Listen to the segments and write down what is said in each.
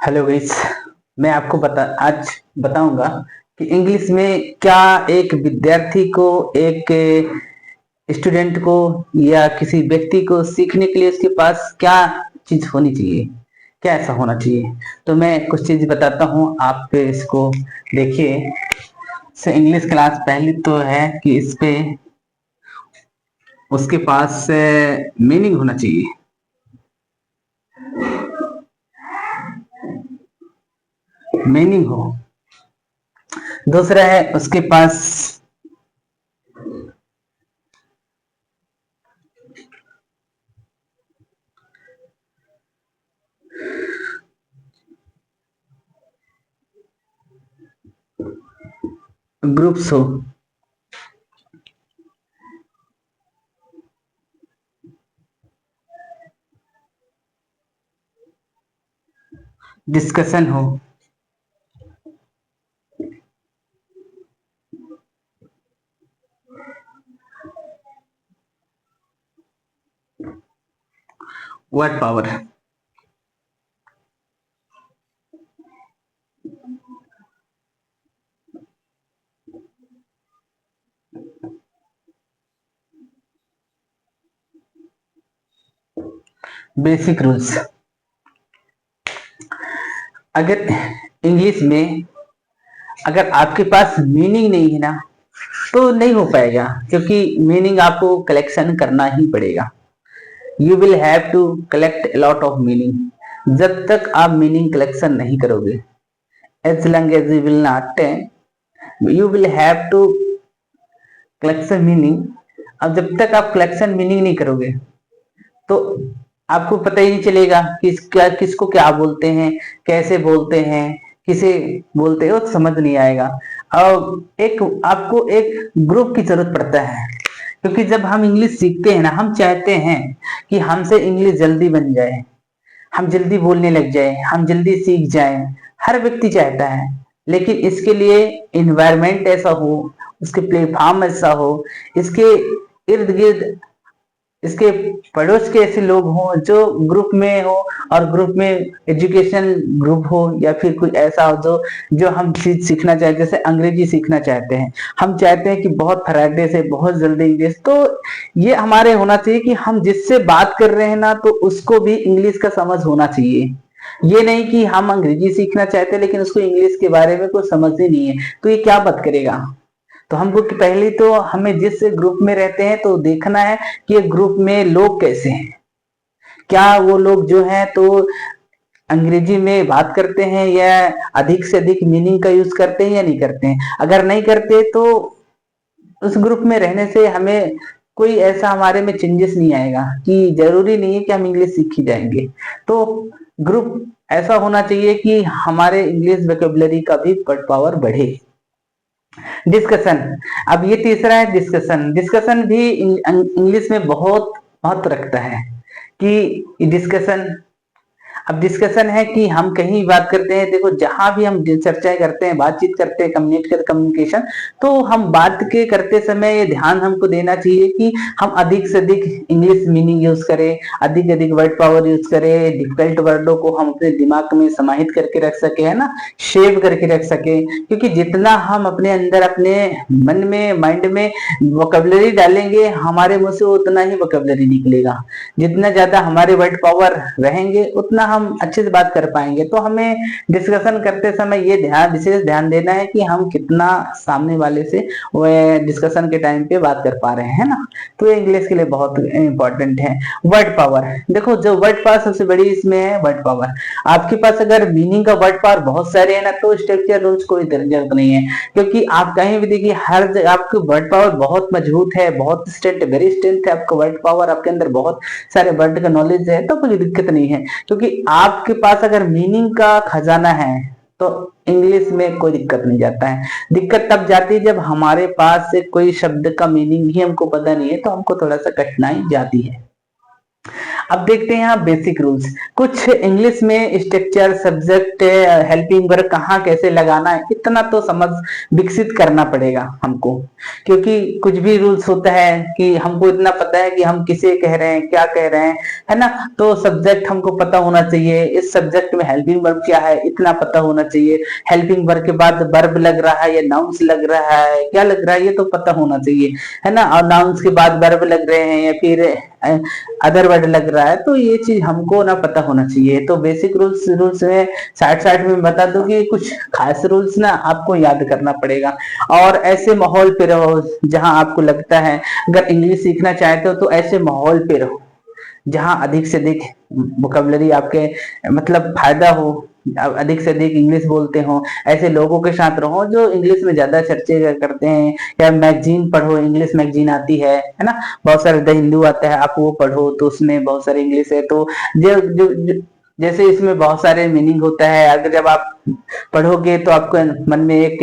Hello guys. मैं आपको आज बताऊंगा कि इंग्लिश में क्या एक विद्यार्थी को, एक स्टूडेंट को या किसी व्यक्ति को सीखने के लिए उसके पास क्या चीज होनी चाहिए, क्या ऐसा होना चाहिए। तो मैं कुछ चीज बताता हूँ, आप इसको देखिए। इंग्लिश क्लास पहली तो है कि इस पे उसके पास मीनिंग होना चाहिए। मीनिंग हो। दूसरा है उसके पास ग्रुप्स हो। डिस्कशन हो। Word power. Basic rules. अगर इंग्लिश में अगर आपके पास मीनिंग नहीं है ना, तो नहीं हो पाएगा, क्योंकि मीनिंग आपको कलेक्शन करना ही पड़ेगा। You will have to collect lot of meaning. जब तक आप मीनिंग कलेक्शन नहीं करोगे, as long as you will not, you will have to collection meaning. अब जब तक आप कलेक्शन मीनिंग नहीं करोगे, तो आपको पता ही नहीं चलेगा कि किसको क्या बोलते हैं, कैसे बोलते हैं, किसे बोलते हैं, वो समझ नहीं आएगा। और एक आपको एक ग्रुप की जरूरत पड़ता है, क्योंकि जब हम इंग्लिश सीखते हैं ना, हम चाहते हैं कि हमसे इंग्लिश जल्दी बन जाए, हम जल्दी बोलने लग जाए, हम जल्दी सीख जाए। हर व्यक्ति चाहता है, लेकिन इसके लिए इन्वायरमेंट ऐसा हो, उसके प्लेटफॉर्म ऐसा हो, इसके इर्द गिर्द, इसके पड़ोस के ऐसे लोग हों जो ग्रुप में हो, और ग्रुप में एजुकेशन ग्रुप हो, या फिर कुछ ऐसा हो जो जो हम चीज सीखना चाहते हैं। जैसे अंग्रेजी सीखना चाहते हैं, हम चाहते हैं कि बहुत फराटे से, बहुत जल्दी इंग्लिश। तो ये हमारे होना चाहिए कि हम जिससे बात कर रहे हैं ना, तो उसको भी इंग्लिश का समझ होना चाहिए। ये नहीं कि हम अंग्रेजी सीखना चाहते हैं लेकिन उसको इंग्लिश के बारे में कुछ समझ ही नहीं है, तो ये क्या बात करेगा। तो हमको कि पहले तो हमें जिस ग्रुप में रहते हैं तो देखना है कि ग्रुप में लोग कैसे हैं, क्या वो लोग जो हैं तो अंग्रेजी में बात करते हैं, या अधिक से अधिक मीनिंग का यूज करते हैं या नहीं करते हैं। अगर नहीं करते तो उस ग्रुप में रहने से हमें कोई ऐसा हमारे में चेंजेस नहीं आएगा, कि जरूरी नहीं है कि हम इंग्लिश सीख ही जाएंगे। तो ग्रुप ऐसा होना चाहिए कि हमारे इंग्लिश वोकेबलरी का भी पावर बढ़े। डिस्कशन। अब ये तीसरा है डिस्कशन। डिस्कशन भी इंग्लिश में बहुत महत्व रखता है कि डिस्कशन। अब डिस्कशन है कि हम कहीं बात करते हैं, देखो जहां भी हम चर्चाएं करते हैं, बातचीत करते हैं, कम्युनिकेशन, तो हम बात के करते समय ये ध्यान हमको देना चाहिए कि हम अधिक से अधिक इंग्लिश मीनिंग यूज करें, अधिक अधिक वर्ड पावर यूज करें, डिफिकल्ट वर्डों को हम अपने दिमाग में समाहित करके रख सके, है ना, सेव करके रख सके। क्योंकि जितना हम अपने अंदर, अपने मन में, माइंड में वोकेबलरी डालेंगे, हमारे मुंह से उतना ही वोकेबलरी निकलेगा। जितना ज्यादा हमारे वर्ड पावर रहेंगे, उतना हम अच्छे से बात कर पाएंगे। तो हमें डिस्कशन करते समय ये विशेष ध्यान देना है कि हम कितना सामने वाले से डिस्कशन के टाइम पे बात कर पा रहे हैं ना। तो ये इंग्लिश के लिए बहुत इंपॉर्टेंट है। वर्ड पावर, देखो जो वर्ड पावर सबसे बड़ी इसमें है वर्ड पावर। आपके पास अगर मीनिंग का वर्ड पावर बहुत सारे है ना, तो स्ट्रक्चर रूल्स कोई जरूरत नहीं है, क्योंकि आप कहीं भी देखिए, हर जगह आपकी वर्ड पावर बहुत मजबूत है, बहुत स्ट्रेंथ, वेरी स्ट्रेंथ है आपका वर्ड पावर, आपके अंदर बहुत सारे वर्ड का नॉलेज है, तो कोई दिक्कत नहीं है। क्योंकि आपके पास अगर मीनिंग का खजाना है, तो इंग्लिश में कोई दिक्कत नहीं जाता है। दिक्कत तब जाती है जब हमारे पास से कोई शब्द का मीनिंग ही हमको पता नहीं है, तो हमको थोड़ा सा कठिनाई जाती है। अब देखते हैं यहाँ बेसिक रूल्स। कुछ इंग्लिश में स्ट्रक्चर, सब्जेक्ट, हेल्पिंग वर्ब कहाँ कैसे लगाना है, इतना तो समझ विकसित करना पड़ेगा हमको। क्योंकि कुछ भी रूल्स होता है कि हमको इतना पता है कि हम किसे कह रहे हैं, क्या कह रहे हैं, है ना। तो सब्जेक्ट हमको पता होना चाहिए, इस सब्जेक्ट में हेल्पिंग वर्ब क्या है इतना पता होना चाहिए। हेल्पिंग वर्ब के बाद वर्ब लग रहा है या नाउन्स लग रहा है, क्या लग रहा है, ये तो पता होना चाहिए, है ना। और नाउन्स के बाद वर्ब लग रहे हैं या फिर अदर वर्ड लग रहा है, तो ये चीज हमको ना पता होना चाहिए। तो बेसिक रूल्स रूल्स में साइड साइड में बता दो कि कुछ खास रूल्स ना आपको याद करना पड़ेगा। और ऐसे माहौल पे रहो जहां आपको लगता है, अगर इंग्लिश सीखना चाहते हो तो ऐसे माहौल पे रहो जहां अधिक से अधिक वोकैबुलरी आपके मतलब फायदा हो, अधिक से अधिक इंग्लिश बोलते हो, ऐसे लोगों के साथ रहो जो इंग्लिश में ज्यादा चर्चे करते हैं। या मैगजीन पढ़ो, इंग्लिश मैगजीन आती है ना। बहुत सारे द हिंदू आता है, आप वो पढ़ो तो उसमें बहुत सारे इंग्लिश है। तो जो जैसे इसमें बहुत सारे मीनिंग होता है, अगर जब आप पढ़ोगे तो आपको मन में एक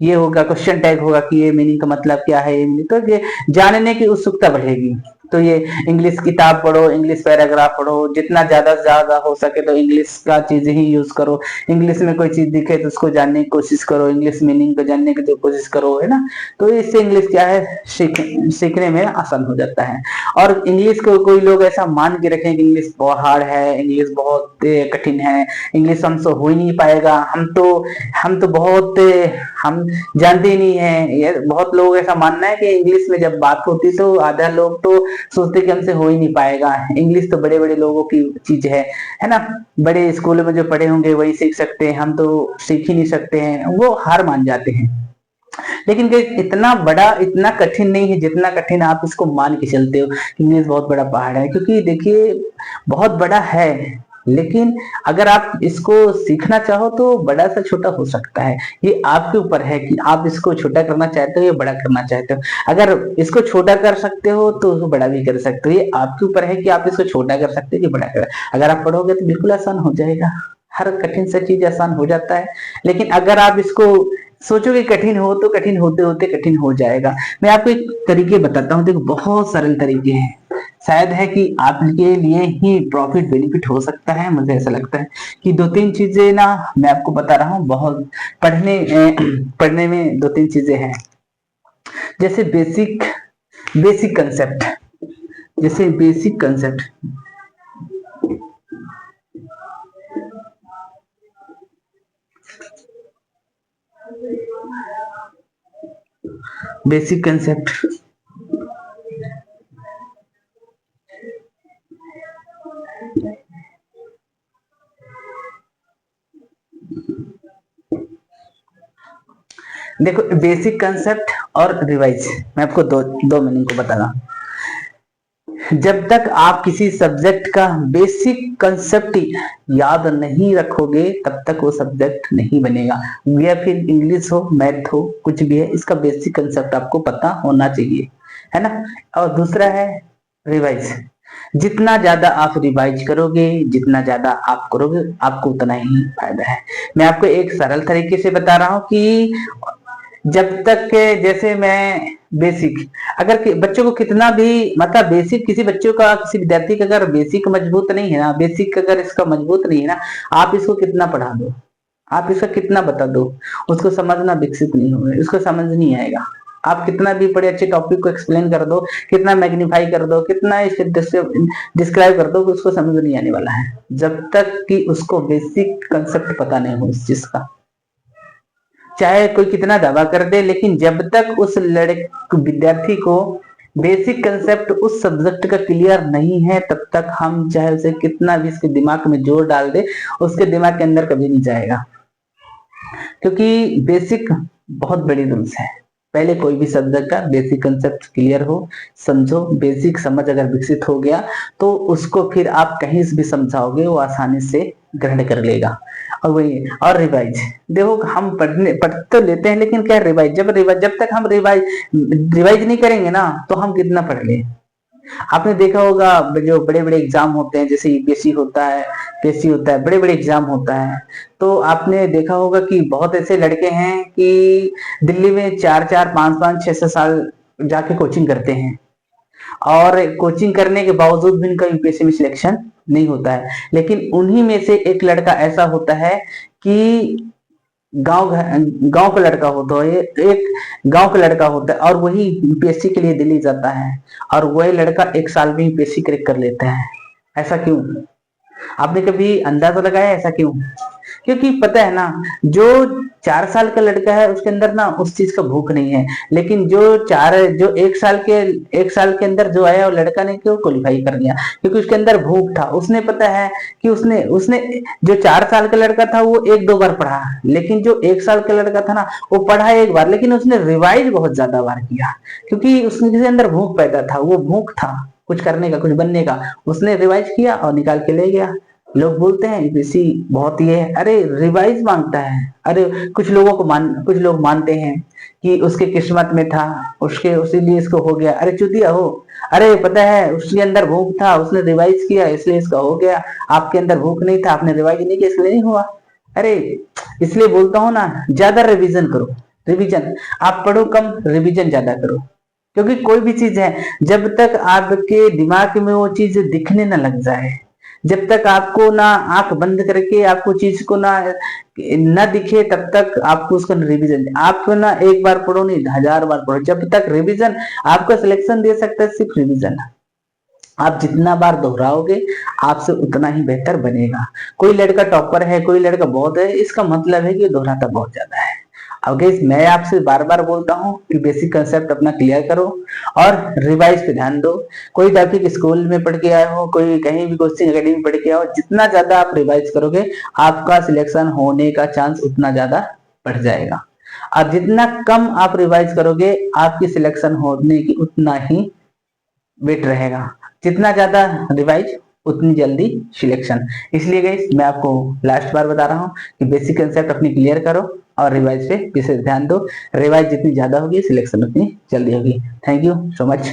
ये होगा, क्वेश्चन टैग होगा कि ये मीनिंग का मतलब क्या है, ये मीनिंग, तो ये जानने की उत्सुकता बढ़ेगी। तो ये इंग्लिश किताब पढ़ो, इंग्लिश पैराग्राफ पढ़ो, जितना ज्यादा से ज्यादा हो सके तो इंग्लिश का चीज ही यूज करो। इंग्लिश में कोई चीज दिखे तो उसको जानने की कोशिश करो, इंग्लिश मीनिंग को जानने की कोशिश करो, है ना। तो इससे इंग्लिश क्या है, सीखने में आसान हो जाता है। और इंग्लिश को कोई लोग ऐसा मान के रखें कि इंग्लिश बहुत हार्ड है, इंग्लिश बहुत कठिन है, इंग्लिश हमसे हो ही नहीं पाएगा, हम तो बहुत हम जानते ही नहीं है। ये बहुत लोग ऐसा मानना है कि इंग्लिश में जब बात होती तो आधा लोग तो सोचते कि हमसे हो ही नहीं पाएगा, इंग्लिश तो बड़े बड़े लोगों की चीज है ना। बड़े स्कूल में जो पढ़े होंगे वही सीख सकते हैं, हम तो सीख ही नहीं सकते हैं, वो हार मान जाते हैं। लेकिन इतना बड़ा, इतना कठिन नहीं है जितना कठिन आप इसको मान के चलते हो। इंग्लिश बहुत बड़ा पहाड़ है, क्योंकि देखिए बहुत बड़ा है, लेकिन अगर आप इसको सीखना चाहो तो बड़ा सा छोटा हो सकता है। ये आपके ऊपर है कि आप इसको छोटा करना चाहते हो या बड़ा करना चाहते हो। अगर इसको छोटा कर सकते हो तो उसको बड़ा भी कर सकते हो, ये आपके ऊपर है कि आप इसको छोटा कर सकते हो कि बड़ा कर। अगर आप पढ़ोगे तो बिल्कुल आसान हो जाएगा, हर कठिन सा चीज आसान हो जाता है। लेकिन अगर आप इसको सोचोगे कठिन हो तो कठिन होते होते कठिन हो जाएगा। मैं आपको एक तरीके बताता हूँ, देखो बहुत सरल तरीके हैं, शायद है कि आपके लिए ही प्रॉफिट बेनिफिट हो सकता है। मुझे ऐसा लगता है कि दो तीन चीजें ना मैं आपको बता रहा हूँ, बहुत पढ़ने में दो तीन चीजें हैं। जैसे बेसिक कंसेप्ट, जैसे बेसिक कंसेप्ट, बेसिक कंसेप्ट, देखो बेसिक कंसेप्ट और रिवाइज, मैं आपको दो मीनिंग को बताना। जब तक आप किसी सब्जेक्ट का बेसिक कंसेप्ट याद नहीं रखोगे तब तक वो सब्जेक्ट नहीं बनेगा। या फिर इंग्लिश हो, मैथ हो, कुछ भी है, इसका बेसिक कंसेप्ट आपको पता होना चाहिए, है ना। और दूसरा है रिवाइज। जितना ज्यादा आप रिवाइज करोगे, जितना ज्यादा आप करोगे, आपको उतना ही फायदा है। मैं आपको एक सरल तरीके से बता रहा हूं कि जब तक के, जैसे मैं बेसिक, अगर बच्चों को कितना भी मतलब बेसिक, किसी बच्चों का, किसी विद्यार्थी का अगर बेसिक मजबूत नहीं है ना, बेसिक अगर इसका मजबूत नहीं है ना, आप इसको कितना पढ़ा दो, आप इसका कितना बता दो, उसको समझना विकसित नहीं होगा, उसको समझ नहीं आएगा। आप कितना भी बड़े अच्छे टॉपिक को एक्सप्लेन कर दो, कितना मैग्नीफाई कर दो, कितना इसे डिस्क्राइब कर दो, उसको समझ नहीं आने वाला है जब तक कि उसको बेसिक कंसेप्ट पता नहीं हो इस चीज का। चाहे कोई कितना दावा कर दे, लेकिन जब तक उस लड़के विद्यार्थी को बेसिक कंसेप्ट उस सब्जेक्ट का क्लियर नहीं है, तब तक हम चाहे उसे कितना भी इसके दिमाग में जोर डाल दे, उसके दिमाग के अंदर कभी नहीं जाएगा। क्योंकि बेसिक बहुत बड़ी रूल्स है। पहले कोई भी सब्जेक्ट का बेसिक कंसेप्ट क्लियर हो, समझो, बेसिक समझ अगर विकसित हो गया तो उसको फिर आप कहीं से भी समझाओगे वो आसानी से ग्रहण कर लेगा। और वही, और रिवाइज, देखो हम पढ़ तो लेते हैं, लेकिन क्या रिवाइज, जब तक हम रिवाइज नहीं करेंगे ना तो हम कितना पढ़ ले। आपने देखा होगा जो बड़े बड़े एग्जाम होते हैं, जैसे यूपीएससी होता है, पीएससी होता है, बड़े बड़े एग्जाम होता है, तो आपने देखा होगा कि बहुत ऐसे लड़के हैं कि दिल्ली में 4-4, 5-5, 6-6 साल जाके कोचिंग करते हैं, और कोचिंग करने के बावजूद भी इनका यूपीएससी में सिलेक्शन नहीं होता है। लेकिन उन्हीं में से एक लड़का ऐसा होता है कि गांव गांव का लड़का होता है, एक गांव का लड़का होता है और वही यूपीएससी के लिए दिल्ली जाता है और वही लड़का एक साल में यूपीएससी क्रैक कर लेता है। ऐसा क्यों? आपने कभी अंदाजा लगाया ऐसा क्यों? क्योंकि पता है ना, जो 4 साल का लड़का है उसके अंदर ना उस चीज का भूख नहीं है, लेकिन जो 1 साल के अंदर जो आया वो लड़का ने क्यों क्वालिफाई कर लिया? क्योंकि उसके अंदर भूख था। उसने पता है कि उसने उसने जो 4 साल का लड़का था वो 1-2 बार पढ़ा, लेकिन जो 1 साल का लड़का था ना वो पढ़ा 1 बार, लेकिन उसने रिवाइज बहुत ज्यादा बार किया, क्योंकि उसके अंदर भूख पैदा था। वो भूख था कुछ करने का, कुछ बनने का। उसने रिवाइज किया और निकाल के ले गया। लोग बोलते हैं यूपीएससी बहुत ये है, अरे रिवाइज मांगता है। अरे कुछ लोग मानते हैं कि उसके किस्मत में था, उसके उसीलिए इसको हो गया। अरे चूतिया हो, अरे पता है उसके अंदर भूख था, उसने रिवाइज किया इसलिए इसका हो गया। आपके अंदर भूख नहीं था, आपने रिवाइज नहीं किया इसलिए नहीं हुआ। अरे इसलिए बोलता हूँ ना, ज्यादा रिवीजन करो। रिवीजन आप पढ़ो कम, रिवीजन ज्यादा करो। क्योंकि कोई भी चीज है, जब तक आपके दिमाग में वो चीज दिखने ना लग जाए, जब तक आपको ना आंख बंद करके आपको चीज को ना दिखे, तब तक आपको उसका रिवीजन आप ना 1 बार पढ़ो नहीं 1000 बार पढ़ो। जब तक रिवीजन आपका सिलेक्शन दे सकता है, सिर्फ रिवीजन। आप जितना बार दोहराओगे आपसे उतना ही बेहतर बनेगा। कोई लड़का टॉपर है, कोई लड़का बहुत है, इसका मतलब है कि दोहराता बहुत ज्यादा है। अब गाइस मैं आपसे बार बार बोलता हूँ कि बेसिक कंसेप्ट अपना क्लियर करो और रिवाइज पे ध्यान दो। कोई टॉपिक स्कूल में पढ़ के आए हो, कोई कहीं भी कोचिंग एकेडमी पढ़ के आओ, जितना ज्यादा आप रिवाइज करोगे आपका सिलेक्शन होने का चांस उतना ज्यादा बढ़ जाएगा। और जितना कम आप रिवाइज करोगे आपकी सिलेक्शन होने की उतना ही वेट रहेगा। जितना ज्यादा रिवाइज उतनी जल्दी सिलेक्शन। इसलिए गाइस मैं आपको लास्ट बार बता रहा हूँ कि बेसिक कंसेप्ट अपनी क्लियर करो और रिवाइज पे विशेष ध्यान दो। रिवाइज जितनी ज्यादा होगी सिलेक्शन उतनी जल्दी होगी। Thank you so much.